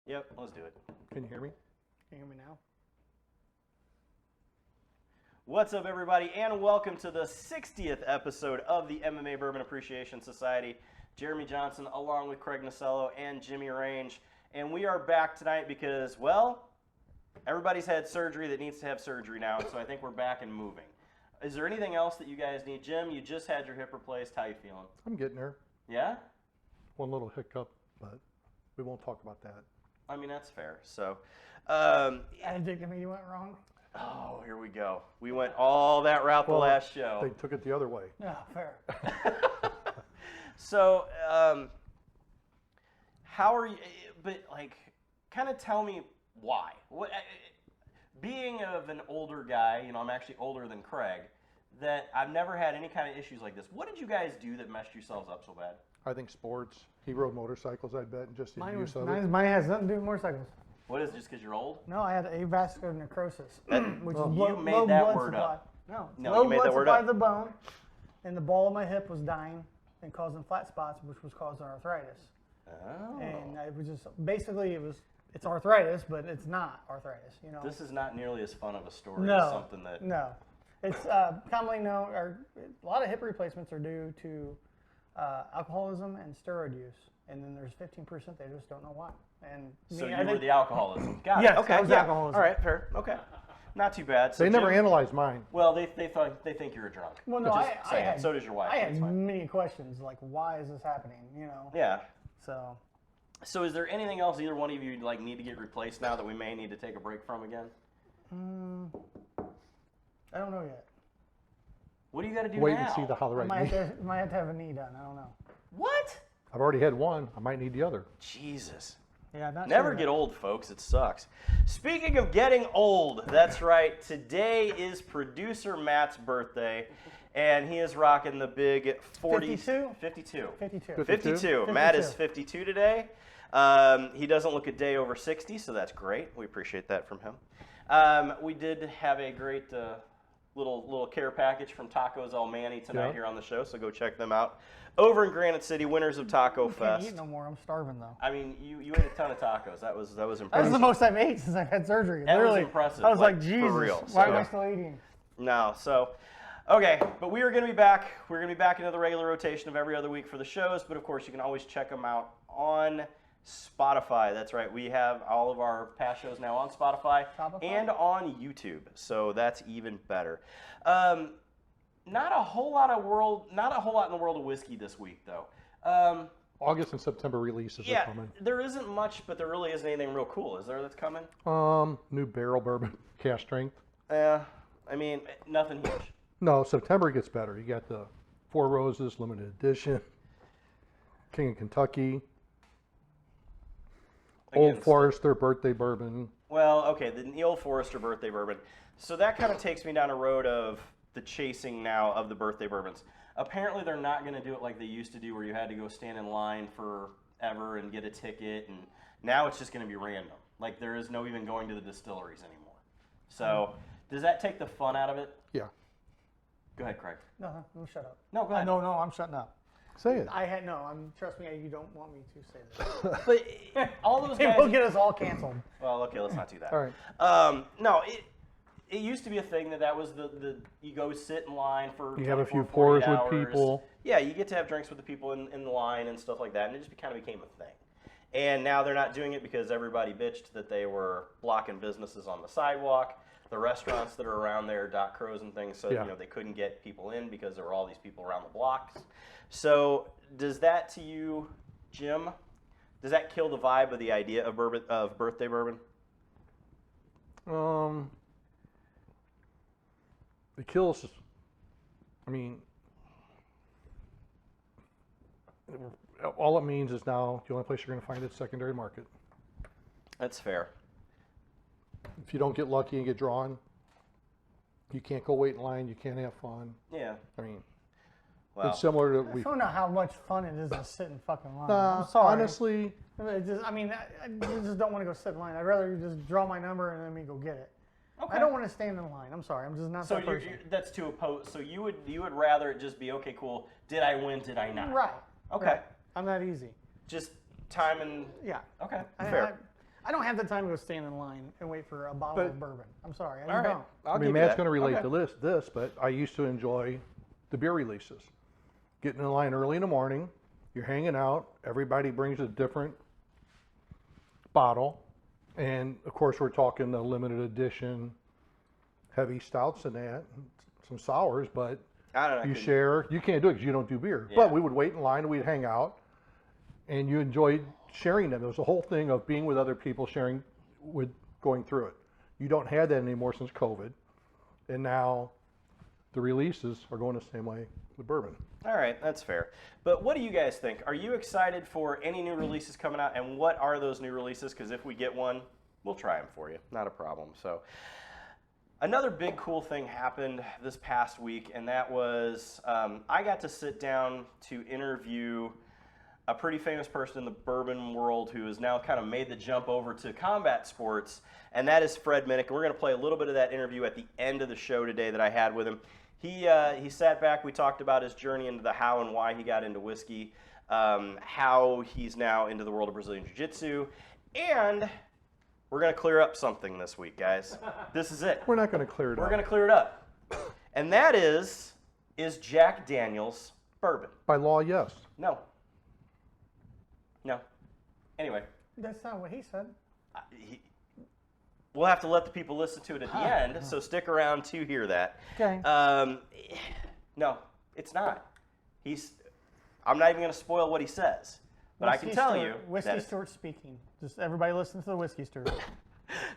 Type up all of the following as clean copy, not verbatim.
Yep, let's do it. Can you hear me? Can you hear me now? What's up, everybody, and welcome to the 60th episode of the MMA Bourbon Appreciation Society. Jeremy Johnson, along with Craig Nasello and Jimmy Range. And we are back tonight because, well, everybody's had surgery that needs to have surgery now, so I think we're back and moving. Is there anything else that you guys need? Jim, you just had your hip replaced. How you feeling? I'm getting there. Yeah? One little hiccup, but we won't talk about that. I mean, that's fair. So, Anything you went wrong? oh, here we go. We went all that route the last show. They took it the other way. No, fair. So, how are you, but like, kind of tell me why. What, being of an older guy, you know, I'm actually older than Craig, that I've never had any kind of issues like this. What did you guys do that messed yourselves up so bad? I think sports. He rode motorcycles, I bet, and just the use of it. Mine has nothing to do with motorcycles. What is it, just because you're old? No, I had avascular necrosis, which is You made that word up. No, No, you made that word supply up. of the bone, and the ball of my hip was dying and causing flat spots, which was causing arthritis. Oh. And it was just basically it's arthritis, but it's not arthritis. You know. This is not nearly as fun of a story No, as something that... no. It's commonly known, or a lot of hip replacements are due to alcoholism and steroid use, and then there's 15% they just don't know why. And So me, you I were think- the alcoholism. Got Yes, it. Okay. I was Yeah. alcoholism. All right. Fair. Okay. Not too bad. So They never Jim- analyzed mine. Well, they think you're a drunk. Well, no, Just I saying. had, So does your wife. I That's had fine. many questions like, why is this happening? You know. Yeah. So. So is there anything else either one of you like need to get replaced now that we may need to take a break from again? I don't know yet. What do you got to do Wait now? and see the how the I right might knee. have to have a knee done. I don't know. What? I've already had one. I might need the other. Jesus. Yeah, not Never sure get yet. old, folks. It sucks. Speaking of getting old, that's right. Today is producer Matt's birthday, and he is rocking the big 40. 52? 52. 52. 52. Matt is 52 today. He doesn't look a day over 60, so that's great. We appreciate that from him. We did have a great little care package from Tacos El Manny tonight here on the show, so go check them out. Over in Granite City, winners of Taco I can't Fest. eat no more. I'm starving though. I mean, you ate a ton of tacos. That was impressive. That was the most I've ate since I've had surgery. That was Literally, impressive, I was like, like, for Jesus, real. why So- am I still eating? No, so, okay, but we are going to be back. We're going to be back into the regular rotation of every other week for the shows, but of course you can always check them out on Spotify. That's right, we have all of our past shows now on Spotify and on YouTube, so that's even better. Not a whole lot in the world of whiskey this week, though. August and September releases are Yeah, coming. there isn't much, but there really isn't anything real cool, is there, that's coming? New barrel bourbon, cask strength. I mean, nothing huge. No, September gets better. You got the Four Roses limited edition, King of Kentucky, Again, Old Forester birthday bourbon. Well, okay, the Old Forester birthday bourbon. So that kind of takes me down a road of the chasing now of the birthday bourbons. Apparently they're not going to do it like they used to do where you had to go stand in line forever and get a ticket, and now it's just going to be random. Like there is no even going to the distilleries anymore. So does that take the fun out of it? Yeah. Go ahead, Craig. No, shut up. No, go ahead. No, I'm shutting up. Say it. Trust me, you don't want me to say that. But all those It guys... will get us all canceled. Well, okay, let's not do that. All right. No, it used to be a thing that was the you go sit in line for You have a 24, few pours 48 with hours. people. Yeah, you get to have drinks with the people in the line and stuff like that, and it just kind of became a thing. And now they're not doing it because everybody bitched that they were blocking businesses on the sidewalk. The restaurants that are around there, Doc Crow's and things, so Yeah. they couldn't get people in because there were all these people around the blocks. So does that to you, Jim? Does that kill the vibe of the idea of birthday bourbon? It kills. I mean, all it means is now the only place you're going to find it is secondary market. That's fair. If you don't get lucky and get drawn, you can't go wait in line. You can't have fun. Yeah. I mean, Well, it's similar to I don't know how much fun it is to sit in fucking line. I'm sorry. honestly. I just don't want to go sit in line. I'd rather you just draw my number and then me go get it. okay. I don't want to stand in line. I'm sorry. I'm just not So that person. that's to oppose. So you would rather it just be okay, cool. Did I win? Did I not? Right. Okay. Right. I'm that easy. Just time and Yeah. okay. I- Fair. I don't have the time to go stand in line and wait for a bottle of bourbon. I'm sorry, I All right. don't. I'll I give mean, you Matt's that. going to relate Okay. to this, but I used to enjoy the beer releases. Getting in line early in the morning, you're hanging out, everybody brings a different bottle, and of course we're talking the limited edition heavy stouts and that, some sours, but I don't know. I you couldn't- share, you can't do it because you don't do beer. Yeah. But we would wait in line and we'd hang out, and you enjoyed sharing them. It was a whole thing of being with other people, sharing, with going through it. You don't have that anymore since COVID, and now the releases are going the same way with bourbon. All right, that's fair. But what do you guys think? Are you excited for any new releases coming out? And what are those new releases? Because if we get one, we'll try them for you. Not a problem. So another big cool thing happened this past week, and that was I got to sit down to interview a pretty famous person in the bourbon world who has now kind of made the jump over to combat sports, and that is Fred Minnick. And we're going to play a little bit of that interview at the end of the show today that I had with him. He sat back, we talked about his journey into the how and why he got into whiskey, how he's now into the world of Brazilian Jiu-Jitsu, and we're going to clear up something this week, guys. This is it. We're not going to clear it We're up. going to clear it up. And that is Jack Daniel's bourbon? By law, yes. No. No. Anyway, That's not what he said. we'll have to let the people listen to it at the end, so stick around to hear that. Okay. No, it's not. I'm not even going to spoil what he says, but I can tell you Whiskey that Stewart speaking. Just everybody listen to the Whiskey Stewart.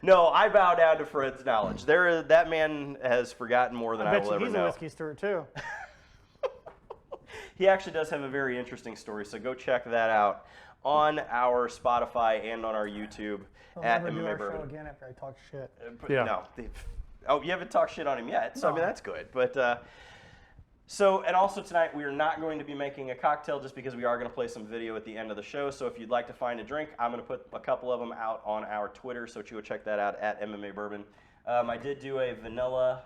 no, I bow down to Fred's knowledge. That man has forgotten more than I, bet will you ever he's know. a Whiskey Stewart too. He actually does have a very interesting story, so go check that out on our Spotify and on our YouTube He'll at never do MMA our show Bourbon. again after I talk shit. Yeah. No. Oh, you haven't talked shit on him yet, so I No. mean, that's good. But and also tonight we are not going to be making a cocktail just because we are going to play some video at the end of the show. So if you'd like to find a drink, I'm going to put a couple of them out on our Twitter, so you go check that out at MMA Bourbon. I did do a vanilla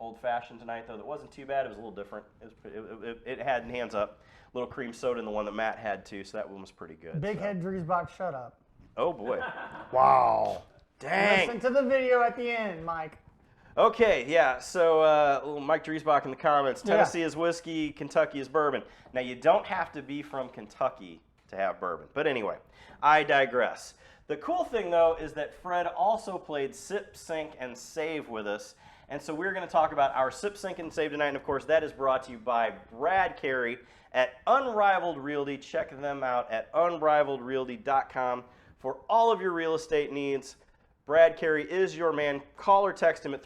old fashioned tonight, though. That wasn't too bad. It was a little different. It had hands up, little cream soda in the one that Matt had too, so that one was pretty good. Big so. Head Driesbach, shut up. Oh boy. Wow. Dang. Listen to the video at the end, Mike. Okay, yeah, so little Mike Driesbach in the comments. Tennessee is whiskey, Kentucky is bourbon. Now, you don't have to be from Kentucky to have bourbon. But anyway, I digress. The cool thing, though, is that Fred also played Sip, Sync, and Save with us. And so we're going to talk about our Sip, Sync, and Save tonight. And, of course, that is brought to you by Brad Carey at Unrivaled Realty. Check them out at unrivaledrealty.com for all of your real estate needs. Brad Carey is your man. Call or text him at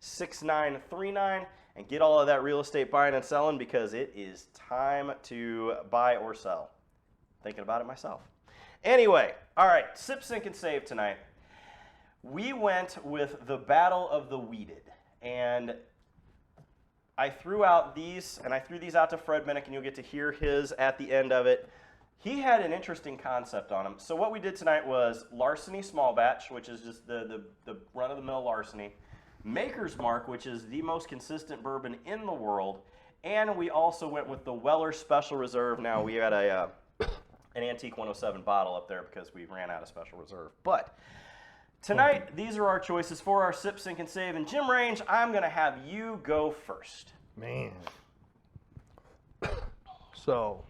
314-378-6939 and get all of that real estate buying and selling because it is time to buy or sell. Thinking about it myself. Anyway, all right, Sip, Sync, and Save tonight. We went with the Battle of the Weeded, and I threw out these, and I threw these out to Fred Minnick, and you'll get to hear his at the end of it. He had an interesting concept on him. So what we did tonight was Larceny Small Batch, which is just the run-of-the-mill Larceny, Maker's Mark, which is the most consistent bourbon in the world, and we also went with the Weller Special Reserve. Now, we had an Antique 107 bottle up there because we ran out of Special Reserve. But tonight, these are our choices for our Sip, Sync, and Save. And Jim Range, I'm going to have you go first. Man. So,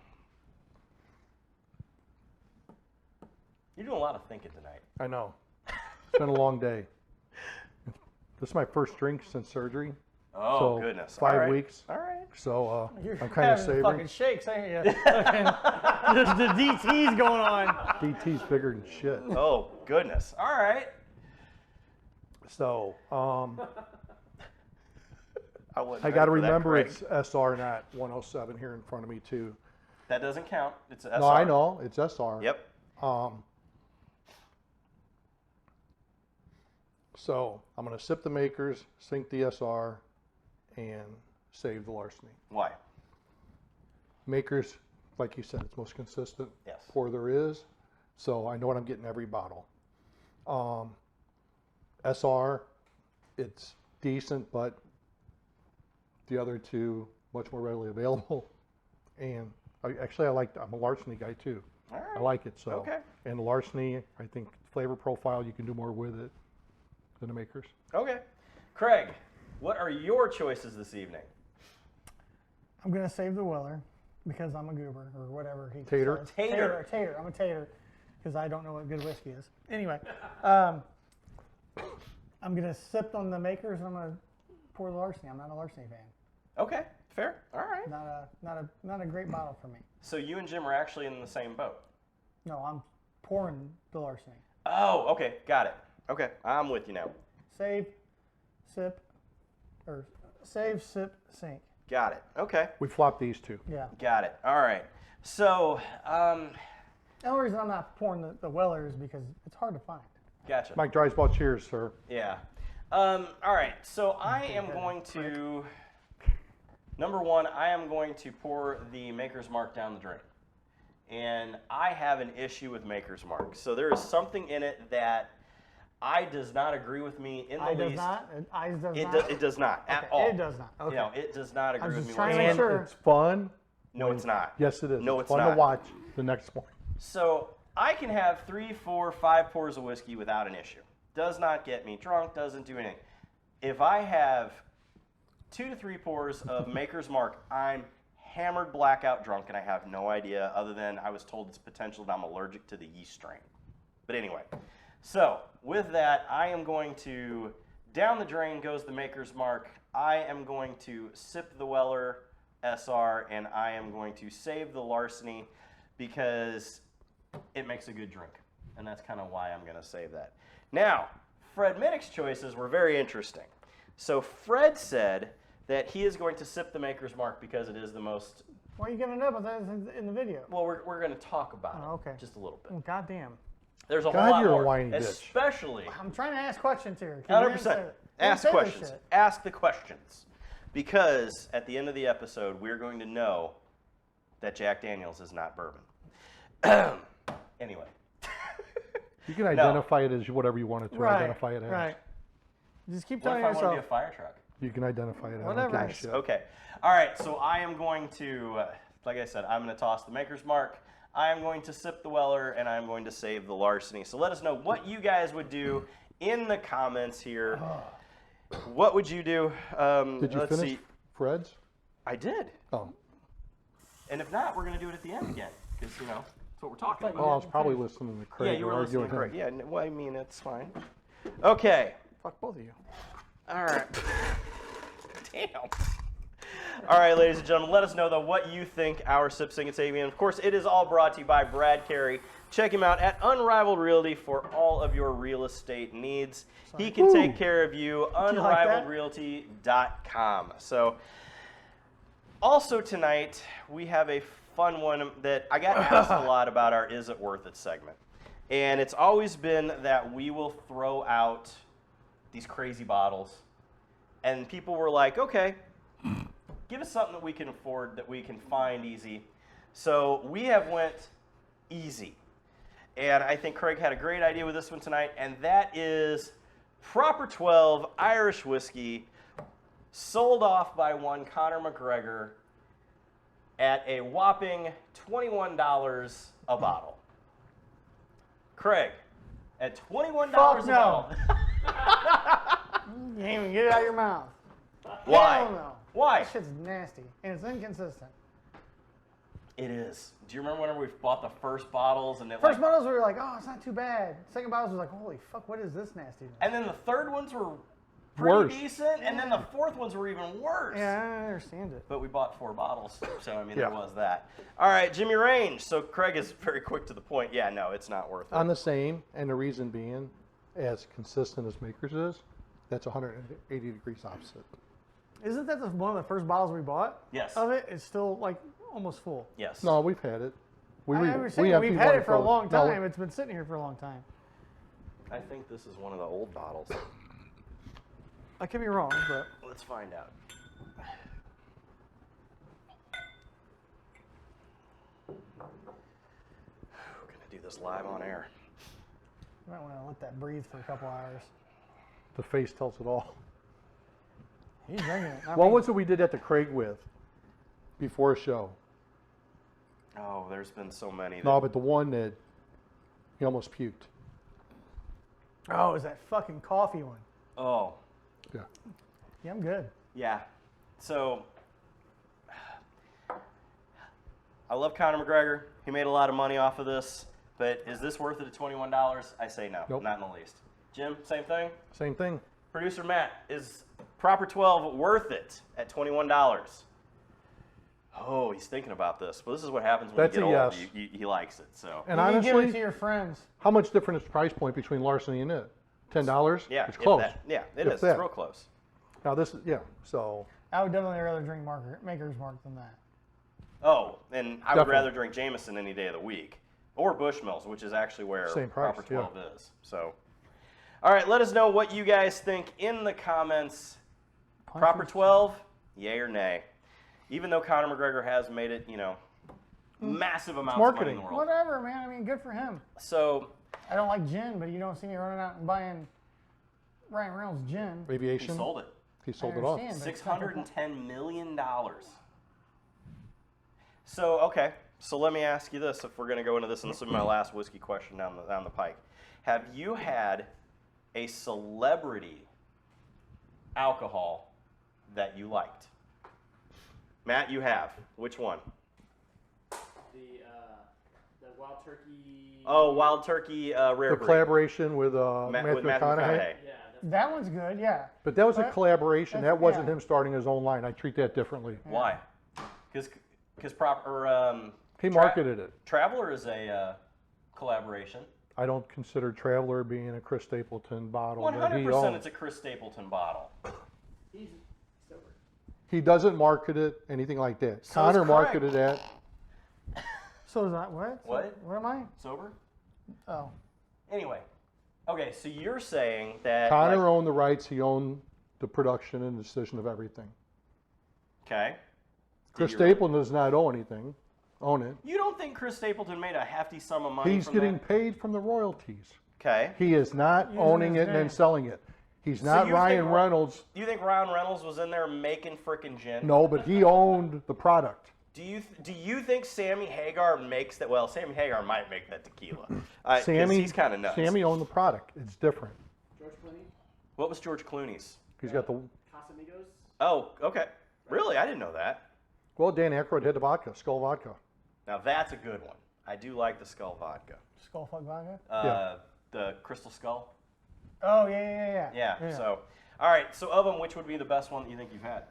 You're doing a lot of thinking tonight. I know. It's been a long day. This is my first drink since surgery. Oh, So, goodness. 5 All right. weeks. All right. So You're I'm kind of having savoring. fucking shakes, ain't you? There's the DT's going on. DT's bigger than shit. Oh, goodness. All right. So I wasn't I ready got to for that, remember Craig. it's SR, not 107 here in front of me too. That doesn't count. It's a SR. No, I know it's SR. Yep. So I'm going to sip the Makers, sink the SR, and save the Larceny. Why? Makers, like you said, it's most consistent Yes. pour there is. So I know what I'm getting every bottle. SR, it's decent, but the other two much more readily available. And I'm a Larceny guy too. All right. I like it. So. Okay. And the larceny, I think flavor profile, you can do more with it than the makers. Okay. Craig, what are your choices this evening? I'm gonna save the Weller because I'm a goober or whatever he Tater. says. Tater. Tater. I'm a tater because I don't know what good whiskey is. Anyway, I'm gonna sip on the makers and I'm gonna pour the larceny. I'm not a larceny fan. Okay, fair. All right. Not a great bottle for me. So you and Jim are actually in the same boat. No, I'm pouring the larceny. Oh, okay, got it. Okay, I'm with you now. Save, sip, or save, sip, sink. Got it. Okay, We flopped these two. Yeah. got it. All right. So, The only reason I'm not pouring the Weller is because it's hard to find. gotcha. Mike Drysdale, cheers, sir. Yeah. All right. So I am going to, number one, I am going to pour the Maker's Mark down the drain. And I have an issue with Maker's Mark. So there is something in it that does not agree with me in the I least. does not. Eyes does It, not. it does not at Okay, all. it does not. Okay. You know, it does not agree with just me trying to make whatsoever. sure. And it's fun. No, it's not. Yes, it is. No, it's fun not. to watch the next morning. So I can have 3, 4, 5 pours of whiskey without an issue. Does not get me drunk, doesn't do anything. If I have 2 to 3 pours of Maker's Mark, I'm hammered blackout drunk and I have no idea other than I was told it's potential that I'm allergic to the yeast strain. But anyway, so with that, I am going to, down the drain goes the Maker's Mark. I am going to sip the Weller SR and I am going to save the Larceny because it makes a good drink. And that's kind of why I'm going to save that. Now, Fred Minnick's choices were very interesting. So Fred said that he is going to sip the Maker's Mark because it is the most, Why are you giving it up? That in the video. well, we're going to talk about Oh, it okay. just a little bit. Oh, goddamn. There's a God, whole lot you're a more, whiny bitch. especially I'm trying to ask questions here. Can you 100%. answer it? Ask Don't say this questions. shit. Ask the questions. Because at the end of the episode, we're going to know that Jack Daniels is not bourbon. Anyway. You can identify it as whatever you want it to Right. identify it as. Right. Just keep What telling if I want to be a yourself. fire truck? You can identify it. Whatever. I don't give a shit. Okay. All right. So I am going to, like I said, I'm going to toss the Maker's Mark. I am going to sip the Weller, and I'm going to save the Larceny. So let us know what you guys would do in the comments here. What would you do? Did you let's finish see. Fred's? I did. Oh. And if not, we're going to do it at the end again. Because, you know, that's what we're talking Well, about. I was probably listening to Craig. Yeah, you were or listening arguing to with him. Craig. Yeah, well, I mean, it's fine. Okay. Fuck both of you. All right. Damn. All right, ladies and gentlemen, let us know, though, what you think our Sip, Sing, and Save. And, of course, it is all brought to you by Brad Carey. Check him out at Unrivaled Realty for all of your real estate needs. He can take care of you. Unrivaledrealty.com. So, also tonight, we have a fun one that I got asked a lot about our Is It Worth It segment. And it's always been that we will throw out these crazy bottles. And people were like, okay, give us something that we can afford, that we can find easy. So we have went easy. And I think Craig had a great idea with this one tonight, and that is Proper 12 Irish whiskey, sold off by one Conor McGregor at a whopping $21 a bottle. Craig, at $21 Fuck a no. bottle. You can't even get it out of your mouth. Why? Hell no. Why? That shit's nasty and it's inconsistent. It is. Do you remember whenever we bought the first bottles and it First like, bottles we were like, oh, it's not too bad. Second bottles was like, holy fuck, what is this nastiness? and then the third ones were pretty Worse. decent, and then the fourth ones were even worse. Yeah, I don't understand it. But we bought 4 bottles, so I mean Yeah. there was that. All right, Jimmy Range. So Craig is very quick to the point. Yeah, no, it's not worth it. On the same, and the reason being, as consistent as Makers is, that's 180 degrees opposite. Isn't that one of the first bottles we bought? Yes. Of it? It's still like almost full. Yes. No, we've had it. I understand. emptied We've had one it for a from- long no, time. It's been sitting here for a long time. I think this is one of the old bottles. I could be wrong, but Let's find out. We're gonna do this live on air. you might want to let that breathe for a couple hours. the face tells it all. He's drinking it. What was it we did at the Craig with before a show? Oh, there's been so many. No, but the one that he almost puked. Oh, is that fucking coffee one? Oh, Yeah. Yeah, I'm good. yeah. So, I love Conor McGregor. He made a lot of money off of this, but is this worth it at $21? I say no, Nope. not in the least. Jim, same thing? Same thing. Producer Matt, is Proper 12 worth it at $21? Oh, he's thinking about this. Well, this is what happens when That's you get a old. yes. He likes it, so. And You can give it to honestly, your friends. how much different is the price point between Larceny and it? $10? Yeah, It's if close. that. Yeah, it If is. that. It's real close. Now this is, yeah, so. I would definitely rather drink Maker's Mark than that. Oh, and I would Definitely. rather drink Jameson any day of the week. Or Bushmills, which is actually where Same price, Proper 12 is. So, all right, let us know what you guys think in the comments. Proper 12, yay or nay? Even though Conor McGregor has made it, massive amounts of money in marketing. the world. Whatever, man. I mean, good for him. So, I don't like gin, but you don't see me running out and buying Ryan Reynolds gin. he Aviation, sold it. he sold I it off. understand, but it's not the point. $610 million. So, okay. So let me ask you this, if we're going to go into this, and this will be my last whiskey question down the pike. Have you had a celebrity alcohol that you liked? Matt, you have. Which one? The Wild Turkey. Oh, Wild Turkey Rare The Breed. collaboration with Matthew with McConaughey. Yeah, that's That one's good, yeah. But that was a That- collaboration. that's- That wasn't yeah. him starting his own line. I treat that differently. Why? Because He marketed it. Traveler is a collaboration. I don't consider Traveler being a Chris Stapleton bottle that he 100% owns. it's a Chris Stapleton bottle. he's sober. He doesn't market it, anything like that. So is Connor Craig. marketed that. So is that what? What? What am I? Sober? Oh. Anyway. Okay, so you're saying that... Connor like- owned the rights. He owned the production and decision of everything. Okay. Chris you really? Stapleton does not own anything. Own it. You don't think Chris Stapleton made a hefty sum of money He's from getting that? paid from the royalties. Okay. He is not Using owning his it and then name. selling it. He's So not you Ryan think- Reynolds. Do you think Ryan Reynolds was in there making frickin' gin? No, but he owned the product. Do you think Sammy Hagar makes that? Well, Sammy Hagar might make that tequila. 'Cause Sammy, he's kind of nuts. Sammy owned the product. It's different. George Clooney, What was George Clooney's? He's got the. Casamigos. Oh, okay. Really? I didn't know that. Well, Dan Aykroyd had the vodka, Skull vodka. Now that's a good one. I do like the Skull vodka. Skullfuck vodka? The Crystal Skull. Oh, yeah. Yeah. So, all right. So of them, which would be the best one that you think you've had?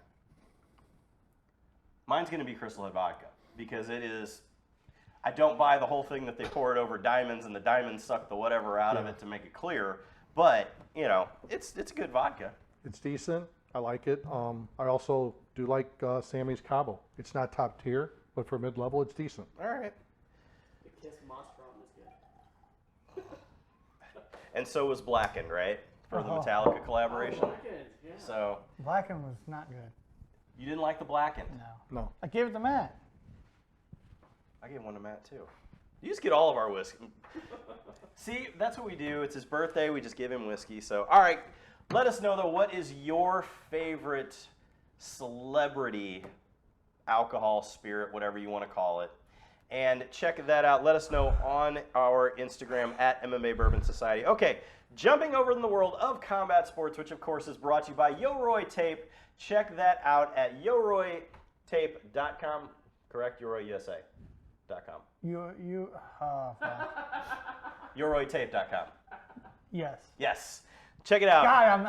Mine's going to be Crystal Head vodka because it is. I don't buy the whole thing that they pour it over diamonds and the diamonds suck the whatever out of Yeah. it to make it clear. But it's good vodka. It's decent. I like it. I also do like Sammy's Cabo. It's not top tier, but for mid-level, it's decent. All right. The Kiss Monstrum is good. And so was Blackened, right? For the Oh. Metallica collaboration. Blackened, yeah. So Blackened was not good. you didn't like the Blackened? No. No. I gave it to Matt. I gave one to Matt too. You just get all of our whiskey. See, that's what we do. It's his birthday. We just give him whiskey. So, all right. Let us know though. What is your favorite celebrity alcohol, spirit, whatever you want to call it? And check that out. Let us know on our Instagram at MMA Bourbon Society. Okay, jumping over in the world of combat sports, which of course is brought to you by Yoroi Tape. Check that out at YoroiTape.com. Correct? YoroiUSA.com. YoroiTape.com. Yes. Yes. Check it out. God,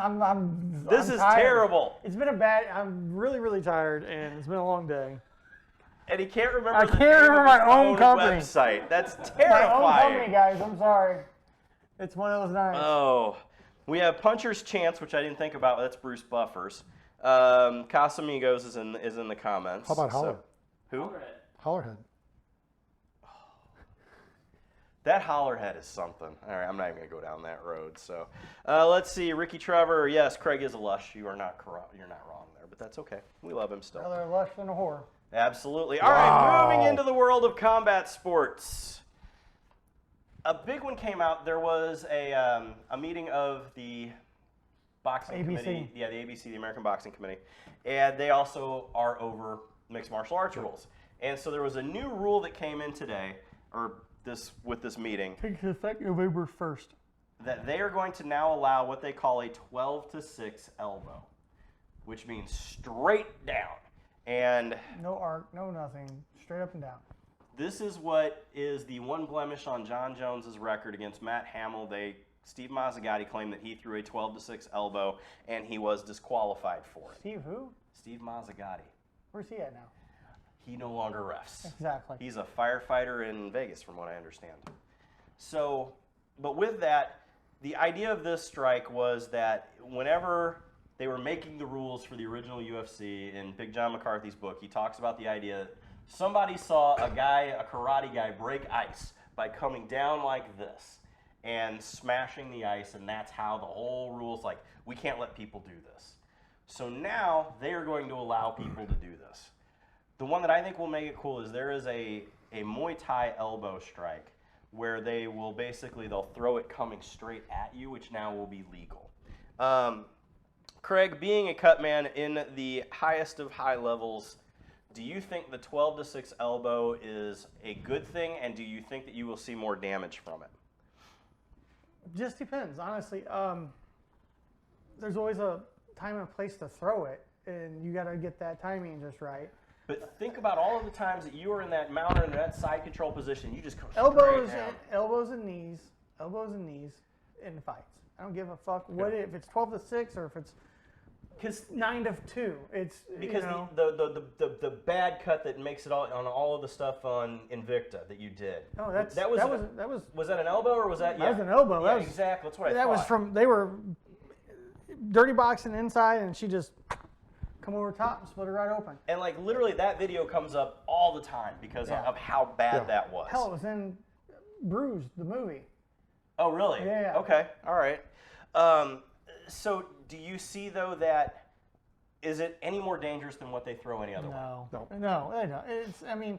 This I'm is tired. terrible. It's been I'm really, really tired, and it's been a long day. And he can't remember I the can't name of remember his my own company. website. That's My own terrifying. company, guys. I'm sorry. It's one of those nights. Oh, we have Puncher's Chance, which I didn't think about. That's Bruce Buffer's. Casamigos is in the comments. How about Holler? Who? Alright. Hollerhead. That Hollerhead is something. All right, I'm not even gonna go down that road. So, let's see. Ricky Trevor. Yes, Craig is a lush. You are not corrupt. You're not wrong there, but that's okay. We love him still. Rather lush than a whore. Absolutely. All right, moving Wow. into the world of combat sports. A big one came out. There was a meeting of the boxing ABC. committee. Yeah, the ABC, the American Boxing Committee. And they also are over mixed martial arts rules. And so there was a new rule that came in today, or with this meeting, Takes effect November 1st. that they are going to now allow what they call a 12-6 elbow, which means straight down. And No arc, no nothing, straight up and down. this is what is the one blemish on John Jones's record against Matt Hamill. Steve Mazzagatti claimed that he threw a 12-6 elbow, and he was disqualified for it. Steve who? Steve Mazzagatti. Where's he at now? He no longer refs. Exactly. He's a firefighter in Vegas, from what I understand. So, but with that, the idea of this strike was that whenever they were making the rules for the original UFC, in Big John McCarthy's book, he talks about the idea that somebody saw a karate guy, break ice by coming down like this and smashing the ice, and that's how the whole rule's like, we can't let people do this. So now they are going to allow people to do this. The one that I think will make it cool is there is a Muay Thai elbow strike where they'll throw it coming straight at you, which now will be legal. Craig, being a cut man in the highest of high levels, do you think the 12-6 elbow is a good thing, and do you think that you will see more damage from it? Just depends, honestly. There's always a time and a place to throw it, and you got to get that timing just right. But think about all of the times that you were in that mount or in that side control position. You just go Elbows, straight down. elbows and knees in fights. I don't give a fuck what if it's 12-6 or if it's 9-2. It's Because you know, the bad cut that makes it all on all of the stuff on Invicta that you did. Oh, that was that an elbow or was that? That was an elbow. Yeah, That was, exactly. That's what I that thought. was from they were dirty boxing inside, and she just come over top and split her right open. And like literally, that video comes up all the time because Yeah. of how bad that was. Hell, it was in Bruised, the movie. Oh, really? Yeah. Okay. All right. So, do you see though that is it any more dangerous than what they throw any other way? No, they don't. I mean,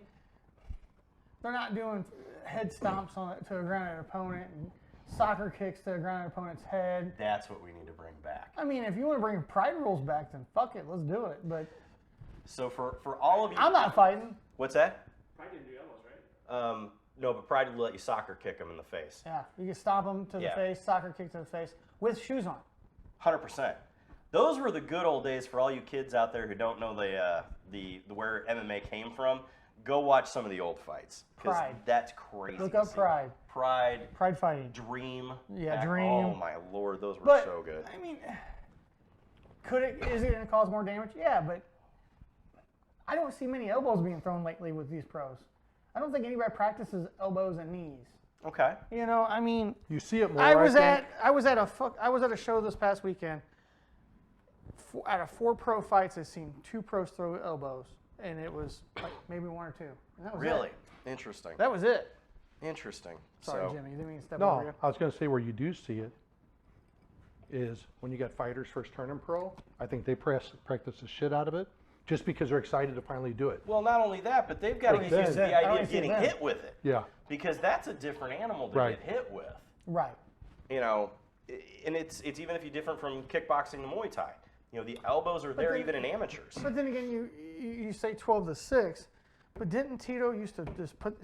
they're not doing head stomps to a grounded opponent and soccer kicks to a grounded opponent's head. That's what we need to bring back. I mean, if you want to bring pride rules back, then fuck it, let's do it. But So for all of you, I'm not fighting. What's that? Probably didn't do elbows, right? No, but Pride will let you soccer kick them in the face. Yeah, you can stomp them to the Yeah. face, soccer kick to the face with shoes on. 100%. Those were the good old days for all you kids out there who don't know the where MMA came from. Go watch some of the old fights. 'Cause Pride. That's crazy. Look up to see. Pride. Pride, Fighting. Dream. Yeah, Dream. Oh my lord, those were But so good. I mean, is it going to cause more damage? Yeah, but I don't see many elbows being thrown lately with these pros. I don't think anybody practices elbows and knees. Okay. You know, I mean, You see it more. I was think. at a show this past weekend. Out of 4 pro fights, I've seen 2 pros throw elbows, and it was like maybe 1 or 2. And that was Really? it. Interesting. That was it. Interesting. Sorry, So, Jimmy, didn't mean to step over No, you. I was going to say where you do see it is when you got fighters first turning pro. I think they practice the shit out of it just because they're excited to finally do it. well, not only that, but they've got to But get used to then- the I idea only of see getting that. hit with it. Yeah. Because that's a different animal to Right. get hit with. Right. You know, and it's even if you're different from kickboxing to Muay Thai. You know, the elbows are there then- even in amateurs. But then again, you say 12-6, but didn't Tito used to just put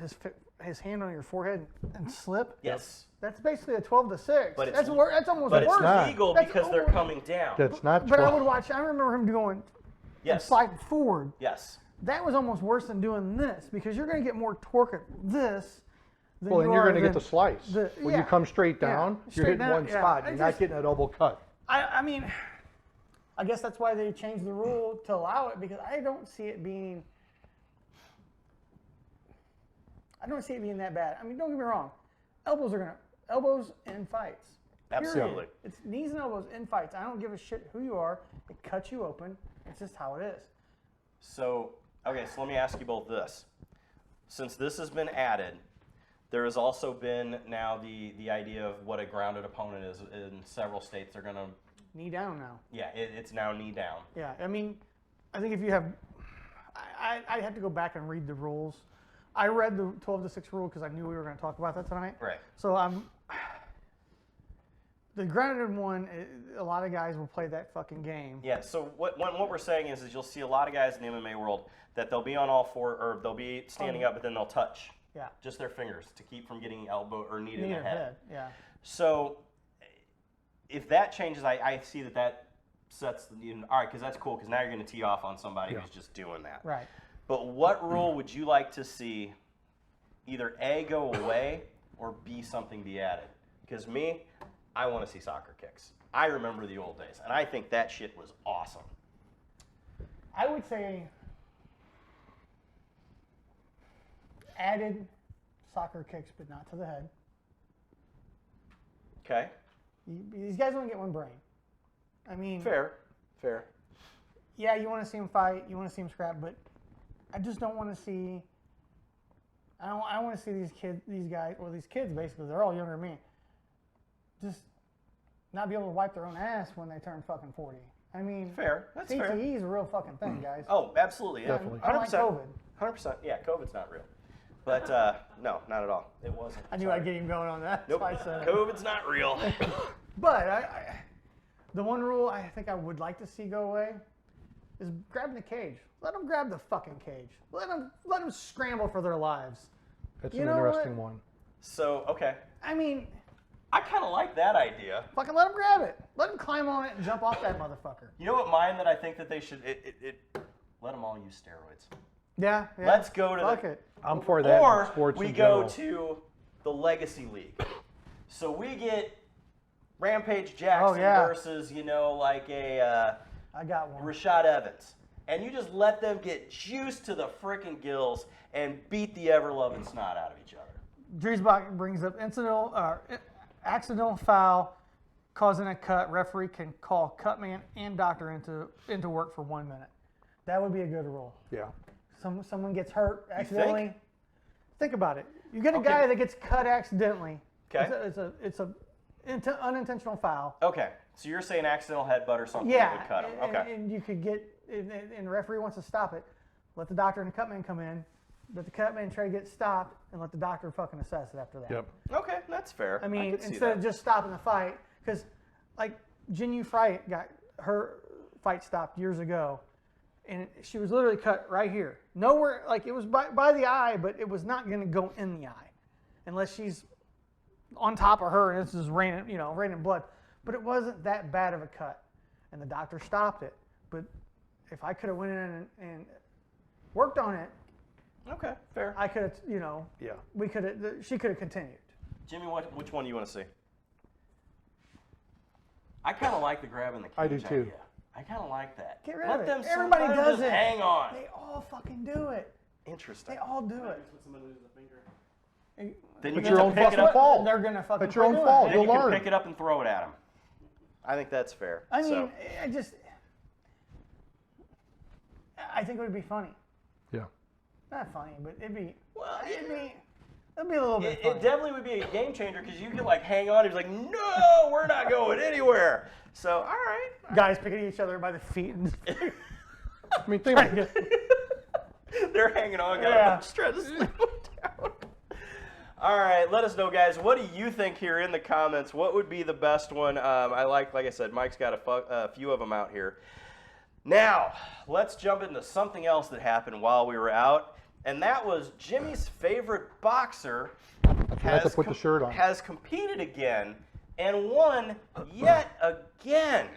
his hand on your forehead and slip? Yes. That's basically a 12-6. But that's almost But worse. it's not. legal That's because they're almost- coming down. That's not But I 12. would watch. I remember him going and Yes. sliding forward. Yes. That was almost worse than doing this because you're going to get more torque at this. Than Well, and you're going to get the than slice. When you yeah. come straight Yeah. down, you're Straight hitting down, one yeah. spot. I You're not just- getting that elbow cut. I mean, I guess that's why they changed the rule to allow it because I don't see it being that bad. I mean, don't get me wrong. Elbows in fights. Period. Absolutely. It's knees and elbows in fights. I don't give a shit who you are. It cuts you open. It's just how it is. So, okay, so let me ask you both this. Since this has been added, there has also been now the idea of what a grounded opponent is in several states. They're going to, Knee down now. yeah, it's now knee down. Yeah, I mean, I think if you have, I have to go back and read the rules. I read the 12-6 rule because I knew we were going to talk about that tonight. Right. So The grounded one, a lot of guys will play that fucking game. Yeah, so what we're saying is you'll see a lot of guys in the MMA world that they'll be on all four, or they'll be standing up, but then they'll touch Yeah. just their fingers to keep from getting elbow or knee in Knee the or head. Yeah. So if that changes, I see that sets the all right, because that's cool, because now you're going to tee off on somebody who's just doing that. Right. But what rule would you like to see either A, go away, or B, something be added? Because me, I want to see soccer kicks. I remember the old days, and I think that shit was awesome. I would say added soccer kicks, but not to the head. Okay? These guys only get one brain. I mean, Fair. yeah, you want to see them fight, you want to see them scrap, but I just don't want to see. I don't want to see these kids basically. They're all younger than me. Just not be able to wipe their own ass when they turn fucking 40. I mean, Fair. That's fair. CTE is a real fucking thing, guys. Oh, absolutely. Yeah. Definitely. Unlike COVID. 100%. Yeah, COVID's not real. But no, not at all. It wasn't. I knew Sorry. I'd get him going on that. Nope. That's why I said it. COVID's not real. But the one rule I think I would like to see go away is grabbing the cage. Let them grab the fucking cage. Let them scramble for their lives. That's You an know interesting what? one. So, okay. I mean, I kind of like that idea. fucking let them grab it. Let them climb on it and jump off that motherfucker. You know what mine that I think that they should, let them all use steroids. Yeah. Let's go to Fuck the, it. I'm for that in or sports we in go general. to the Legacy League. So we get Rampage Jackson yeah. versus, like a I got one. Rashad Evans. And you just let them get juiced to the frickin' gills and beat the ever-loving snot out of each other. Driesbach brings up accidental foul causing a cut. Referee can call cutman and doctor into work for 1 minute. That would be a good rule. Yeah. Someone gets hurt accidentally. Think about it. You get a Okay. guy that gets cut accidentally. Okay. It's a unintentional foul. Okay, so you're saying accidental headbutt or something Yeah. would cut him. and- Okay. And you could get, and the referee wants to stop it. Let the doctor and the cutman come in. Let the cutman try to get stopped, and let the doctor fucking assess it after that. Yep. Okay, that's fair. I mean, could see instead that. of just stopping the fight, because like Jin Yu Fry got her fight stopped years ago, and she was literally cut right here. Nowhere, like it was by the eye, but it was not going to go in the eye, unless she's on top of her and it's just raining blood. But it wasn't that bad of a cut, and the doctor stopped it. But if I could have went in and worked on it, Okay, fair. I could have, Yeah. we could have, she could have continued. Jimmy, which one do you want to see? I kind of like the grabbing the cage I do too. idea. I kind of like that. Get rid Let of them it. Everybody let them does just it. hang on. They all fucking do it. Interesting. They all do it. When somebody loses a finger. Then you But get your to own pick it fucking up. fault. They're gonna fucking. It's your own quit doing fault. it. Then You'll you can learn. pick it up and throw it at him. I think that's fair. I mean, So, I think it would be funny. Yeah. Not funny, but it'd be. Well, it'd be a little bit it funny. definitely would be a game changer because you could hang on. He's like, no, we're not going anywhere. So, all right. Guys picking each other by the feet. And I mean, think about it. They're hanging on, guys. Yeah. I'm just trying to sleep them down. All right, let us know, guys. What do you think here in the comments? What would be the best one? Like I said, Mike's got a few of them out here. Now, let's jump into something else that happened while we were out, and that was Jimmy's favorite boxer forgot to put the shirt on. has competed again and won yet again.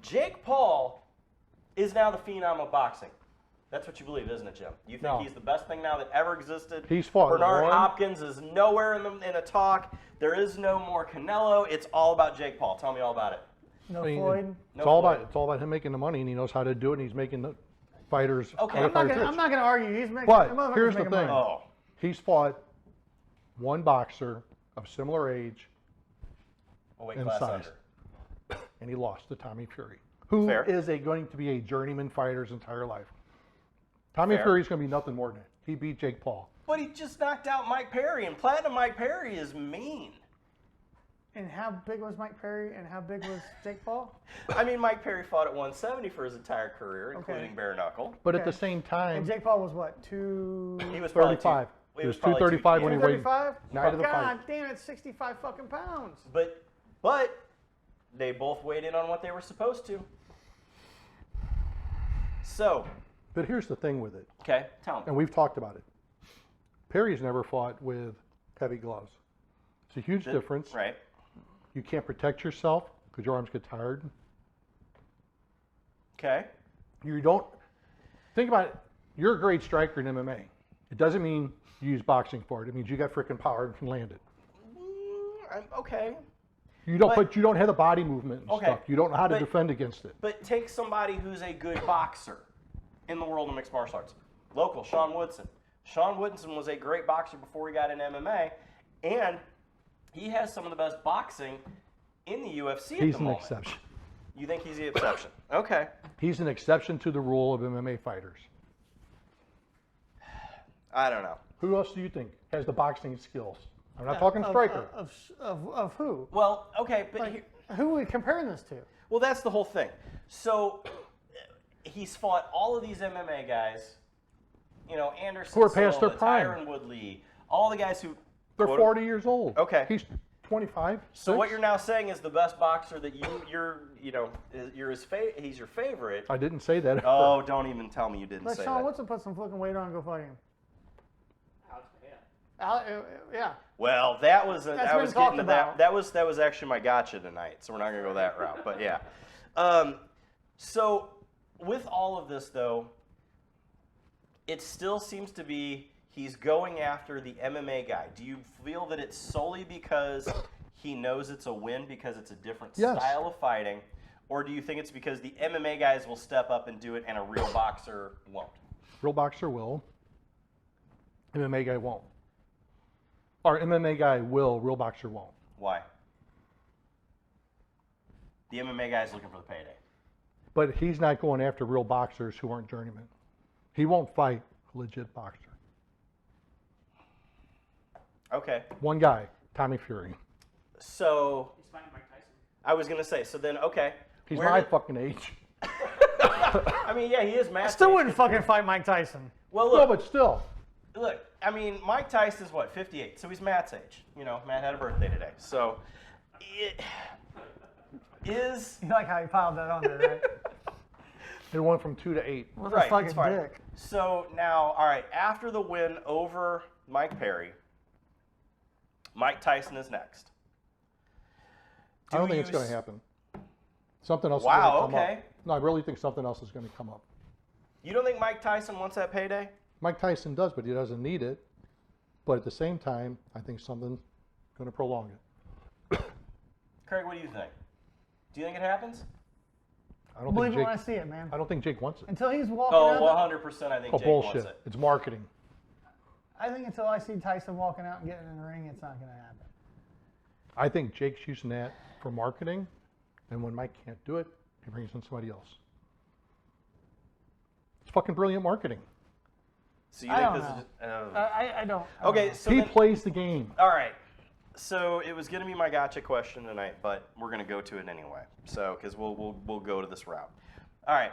Jake Paul is now the phenom of boxing. That's what you believe, isn't it, Jim? You think No. he's the best thing now that ever existed? He's fought Bernard one. Hopkins is nowhere in the talk. There is no more Canelo. It's all about Jake Paul. Tell me all about it. no I mean, Floyd. It's all about him making the money, and he knows how to do it, and he's making the fighters. Okay, other I'm fighters rich. I'm not gonna argue. He's making. But the motherfucker's here's the making thing. money. Oh, He's fought one boxer of similar age, weight And class size. under. and he lost to Tommy Fury, who Fair. is going to be a journeyman fighter his entire life. Tommy Fair. Fury's going to be nothing more than that. He beat Jake Paul. But he just knocked out Mike Perry, and Platinum Mike Perry is mean. And how big was Mike Perry? And how big was Jake Paul? I mean, Mike Perry fought at 170 for his entire career, Okay. including bare knuckle. But at Okay. the same And time, Jake Paul was what? He was probably 35. He was probably 235 when he weighed 235? night of the God fight. damn it, 65 fucking pounds. But they both weighed in on what they were supposed to. So, But here's the thing with it, okay, tell me. and we've talked about it. Perry's never fought with heavy gloves. It's a huge difference. Right. You can't protect yourself because your arms get tired. Okay. You don't think about it. You're a great striker in MMA. It doesn't mean you use boxing for it. It means you got freaking power and can land it. Okay. You don't, But- but you don't have the body movement and Okay. stuff. You don't know how to But- defend against it. But take somebody who's a good boxer in the world of mixed martial arts. Local, Sean Woodson. Sean Woodson was a great boxer before he got in MMA, and he has some of the best boxing in the UFC He's at the an moment. exception. You think he's the exception? Okay. He's an exception to the rule of MMA fighters. I don't know. Who else do you think has the boxing skills? I'm not talking striker. Of who? Well, okay, but Like, who are we comparing this to? well, that's the whole thing. So he's fought all of these MMA guys, you know, Anderson Who are past their Silva, prime. Tyron Woodley, all the guys who They're quote- 40 years old. Okay. He's 25. So what 6? you're now saying is the best boxer that you're he's your favorite. I didn't say that. Oh, don't even tell me you didn't Let say Sean that. Woodson put some fucking weight on and go fight him. Alex Pereira. Yeah. Well, that was That's I been was talked getting to that. about. That was actually my gotcha tonight. So we're not gonna go that route. But yeah. So with all of this though, it still seems to be he's going after the MMA guy. Do you feel that it's solely because he knows it's a win because it's a different Yes. style of fighting, or do you think it's because the MMA guys will step up and do it and a real boxer won't? Real boxer will. MMA guy won't. Or MMA guy will, real boxer won't. Why? The MMA guy's looking for the payday. But he's not going after real boxers who aren't journeymen. He won't fight a legit boxer. Okay. One guy, Tommy Fury. So He's fighting Mike Tyson. I was gonna say. So then, okay. He's Where my did- fucking age. I mean, yeah, he is I Matt. still wouldn't fucking fight Mike Tyson. Well, No, look, but still. look. I mean, Mike Tyson's what, 58? So he's Matt's age. You know, Matt had a birthday today. So it is You like how he piled that on there, right? It went from 2 to 8. What right. a fucking It's fine. dick. So now, all right. After the win over Mike Perry, Mike Tyson is next. I don't Do think it's you going to s- happen. Something else Wow, is going to come okay. up. No, I really think something else is going to come up. You don't think Mike Tyson wants that payday? Mike Tyson does, but he doesn't need it. But at the same time, I think something's going to prolong it. Craig, what do you think? Do you think it happens? I don't Believe think it when I Jake. see it, man. I don't think Jake wants it. Until he's walking Oh, out. 100%. I think Oh, Jake bullshit! wants it. It's marketing. I think until I see Tyson walking out and getting in the ring, it's not going to happen. I think Jake's using that for marketing, and when Mike can't do it, he brings in somebody else. It's fucking brilliant marketing. So you I think don't this know. is? I don't. I don't Okay, know. so He then, plays the game. all right. So it was gonna be my gotcha question tonight, but we're gonna go to it anyway. So because we'll go to this route. All right.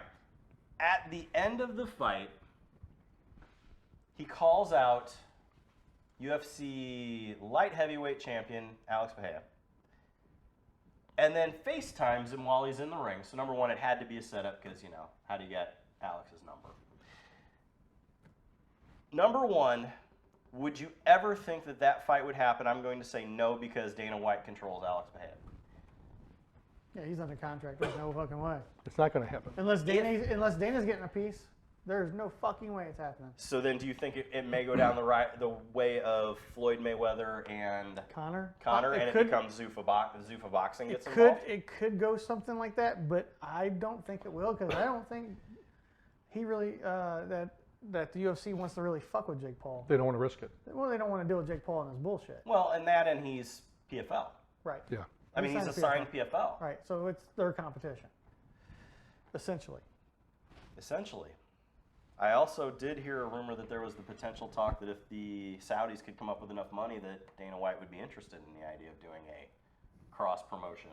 At the end of the fight, he calls out UFC light heavyweight champion Alex Pereira, and then FaceTimes him while he's in the ring. So number one, it had to be a setup because how do you get Alex's number? Number one, would you ever think that that fight would happen? I'm going to say no because Dana White controls Alex Pereira. Yeah, he's under contract. There's no fucking way. It's not going to happen. Unless Dana's getting a piece, there's no fucking way it's happening. So then, do you think it may go down the way of Floyd Mayweather and Connor, and it could, becomes Zuffa Boxing it gets could involved? it could go something like that, but I don't think it will because I don't think he really that the UFC wants to really fuck with Jake Paul. They don't want to risk it. Well, they don't want to deal with Jake Paul and his bullshit. Well, and he's PFL. Right. Yeah. I mean, he's a signed PFL. Right. So it's their competition, essentially. Essentially. I also did hear a rumor that there was the potential talk that if the Saudis could come up with enough money that Dana White would be interested in the idea of doing a cross promotion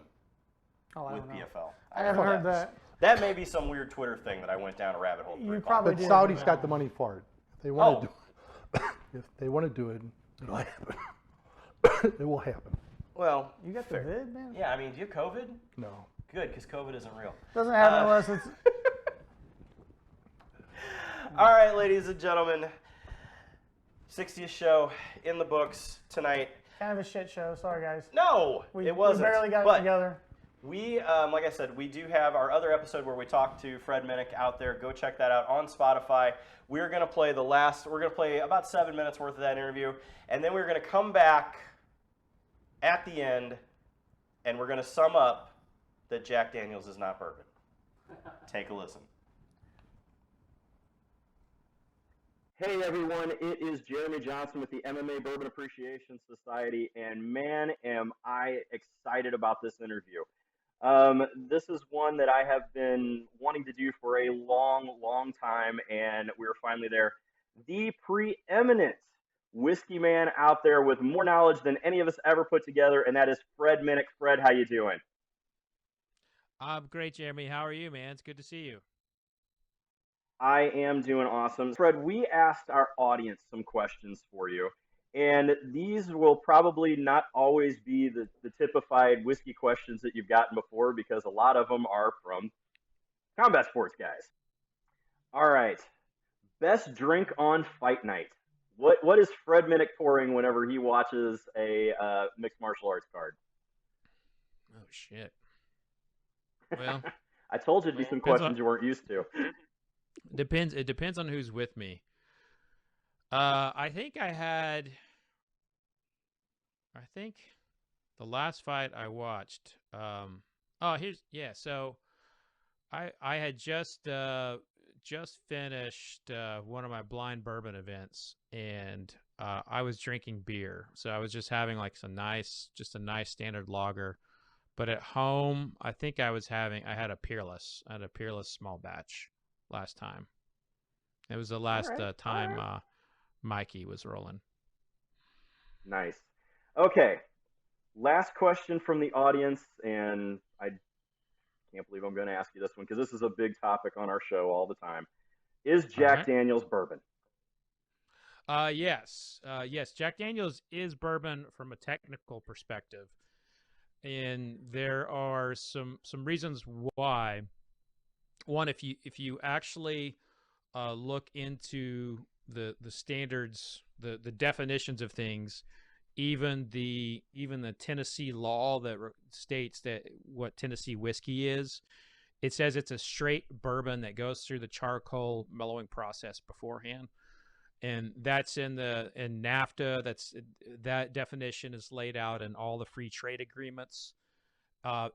Oh, I with don't know. PFL. I haven't heard that. That may be some weird Twitter thing that I went down a rabbit hole. You through. probably But did Saudi's hear got that the one. money for it. If they want to do If they want to do it, it'll happen. It will happen. Well, You got the vid, man? yeah, I mean, do you have COVID? No. Good, because COVID isn't real. Doesn't happen unless it's. All right, ladies and gentlemen, 60th show in the books tonight. Kind of a shit show. Sorry, guys. No, it wasn't. We barely got but it together. We, like I said, we do have our other episode where we talk to Fred Minnick out there. Go check that out on Spotify. We're going to play about 7 minutes worth of that interview. And then we're going to come back at the end and we're going to sum up that Jack Daniels is not bourbon. Take a listen. Hey everyone, it is Jeremy Johnson with the MMA Bourbon Appreciation Society, and man, am I excited about this interview. This is one that I have been wanting to do for a long time, and we're finally there. The preeminent whiskey man out there with more knowledge than any of us ever put together, and that is Fred Minnick. Fred, how you doing? I'm great, Jeremy. How are you, man? It's good to see you. I am doing awesome. Fred, we asked our audience some questions for you, and these will probably not always be the typified whiskey questions that you've gotten before, because a lot of them are from combat sports guys. All right. Best drink on fight night. What is Fred Minnick pouring whenever he watches a mixed martial arts card? Oh, shit. Well, I told you it'd be some questions you weren't used to. Depends. It depends on who's with me. I think the last fight I watched. So I had just finished one of my blind bourbon events, and I was drinking beer. So I was just having like a nice standard lager. But at home, I think I had a Peerless. I had a Peerless small batch last time. It was the last time Mikey was rolling. Nice. Okay. Last question from the audience, and I can't believe I'm going to ask you this one because this is a big topic on our show all the time. Is Jack Daniels bourbon? Yes. Yes, Jack Daniels is bourbon from a technical perspective. And there are some reasons why. One, if you actually look into the standards, the definitions of things, even the Tennessee law that states that what Tennessee whiskey is, it says it's a straight bourbon that goes through the charcoal mellowing process beforehand. And that's in NAFTA. That definition is laid out in all the free trade agreements.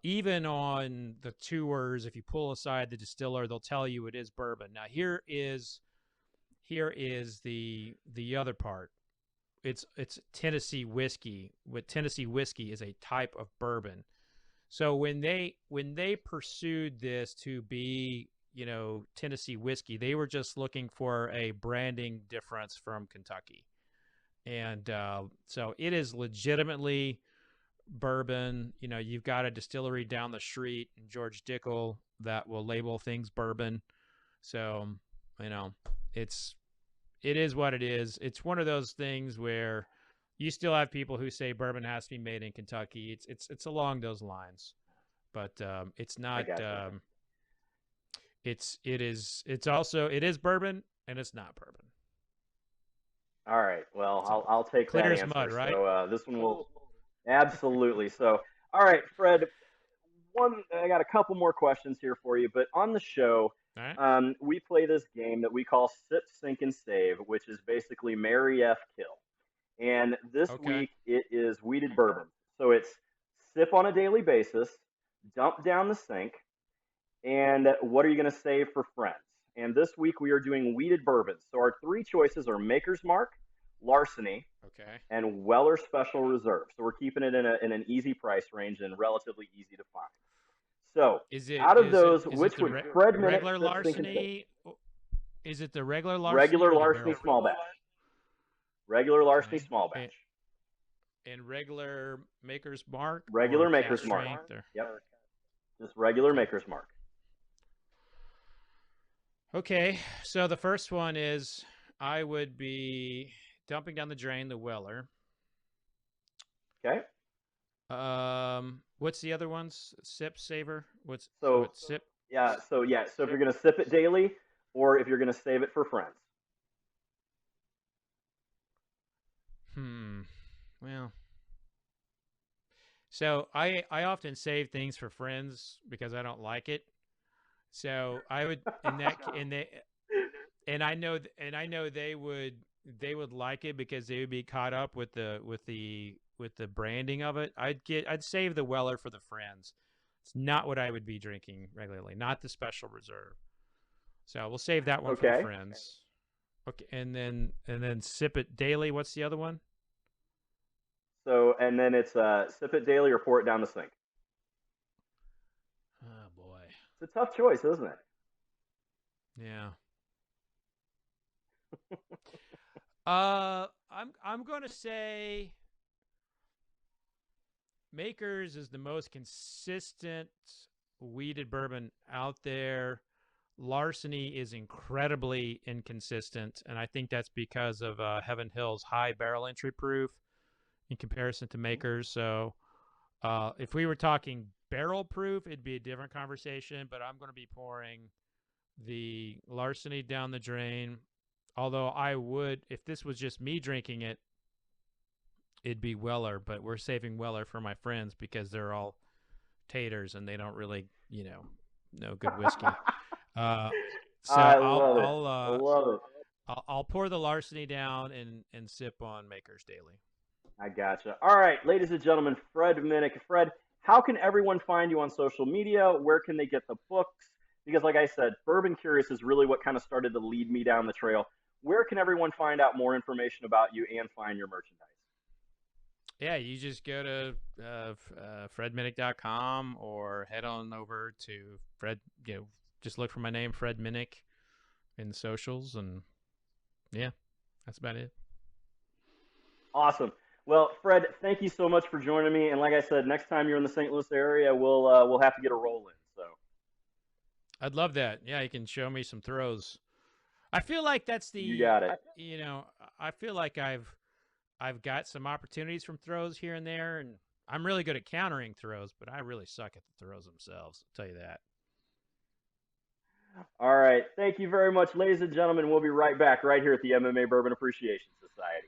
Even on the tours, if you pull aside the distiller, they'll tell you it is bourbon. Now here is the other part. It's Tennessee whiskey. What Tennessee whiskey is a type of bourbon. So when they pursued this to be, Tennessee whiskey, they were just looking for a branding difference from Kentucky. And so it is legitimately bourbon. You've got a distillery down the street in George Dickel that will label things bourbon. So, it is what it is. It's one of those things where you still have people who say bourbon has to be made in Kentucky. It's along those lines, but it's not. It is bourbon, and it's not bourbon. All right. Well, I'll take that clear answer. as mud, right? So this one will absolutely. So, all right, Fred. I got a couple more questions here for you, but on the show, right. We play this game that we call Sip, Sink, and Save, which is basically Marry F Kill. And this week it is weeded bourbon. So it's sip on a daily basis, dump down the sink, and what are you going to save for friends? And this week we are doing weeded bourbon. So our three choices are Maker's Mark, Larceny, and Weller Special Reserve. So we're keeping it in an easy price range and relatively easy to find. So out of those, which would Fred Minnick regular Larceny? Is it the regular Larceny? Regular Larceny small batch. Regular Larceny small batch. And regular Maker's Mark? Regular Maker's Mark. Yep. Just regular Maker's Mark. Okay, so the first one is I would be dumping down the drain, the Weller. Okay. What's the other ones? Sip, savor. What's sip? Yeah. So if you're gonna sip it daily, or if you're gonna save it for friends. Well. So I often save things for friends because I don't like it. So I would and I know they would like it because they would be caught up with the branding of it. I'd save the Weller for the friends. It's not what I would be drinking regularly, not the Special Reserve. So we'll save that one for the friends. Okay, and then sip it daily. What's the other one? So, and then it's sip it daily or pour it down the sink. Oh boy, it's a tough choice, isn't it? Yeah. I'm going to say Makers is the most consistent wheated bourbon out there. Larceny is incredibly inconsistent, and I think that's because of Heaven Hill's high barrel entry proof in comparison to Makers. So if we were talking barrel proof, it'd be a different conversation, but I'm going to be pouring the Larceny down the drain. Although I would, if this was just me drinking it, it'd be Weller, but we're saving Weller for my friends because they're all taters and they don't really, know good whiskey. So I love it. I'll pour the Larceny down and sip on Makers daily. I gotcha. All right, ladies and gentlemen, Fred Minnick. Fred, how can everyone find you on social media? Where can they get the books? Because like I said, Bourbon Curious is really what kind of started to lead me down the trail. Where can everyone find out more information about you and find your merchandise? Yeah, you just go to fredminnick.com or head on over to Fred, just look for my name, Fred Minnick, in the socials, and yeah, that's about it. Awesome. Well, Fred, thank you so much for joining me. And like I said, next time you're in the St. Louis area, we'll have to get a roll in. So I'd love that. Yeah, you can show me some throws. I feel like that's the. You got it. I feel like I've got some opportunities from throws here and there, and I'm really good at countering throws, but I really suck at the throws themselves. I'll tell you that. All right. Thank you very much, ladies and gentlemen. We'll be right back right here at the MMA Bourbon Appreciation Society.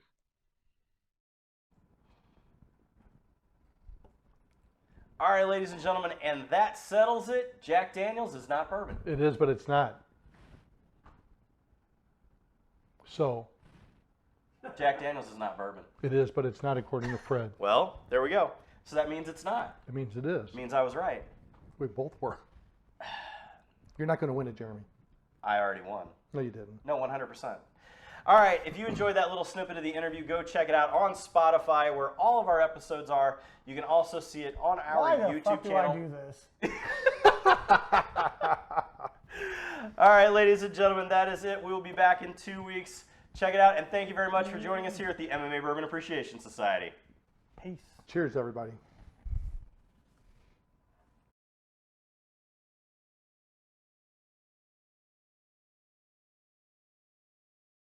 All right, ladies and gentlemen, and that settles it. Jack Daniels is not bourbon. It is, but it's not. So. Jack Daniels is not bourbon. It is, but it's not according to Fred. Well, there we go. So that means it's not. It means it is. It means I was right. We both were. You're not going to win it, Jeremy. I already won. No, you didn't. No, 100%. All right, if you enjoyed that little snippet of the interview, go check it out on Spotify, where all of our episodes are. You can also see it on our YouTube channel. Why do I do this? All right, ladies and gentlemen, that is it. We will be back in 2 weeks. Check it out, and thank you very much for joining us here at the MMA Bourbon Appreciation Society. Peace. Cheers, everybody.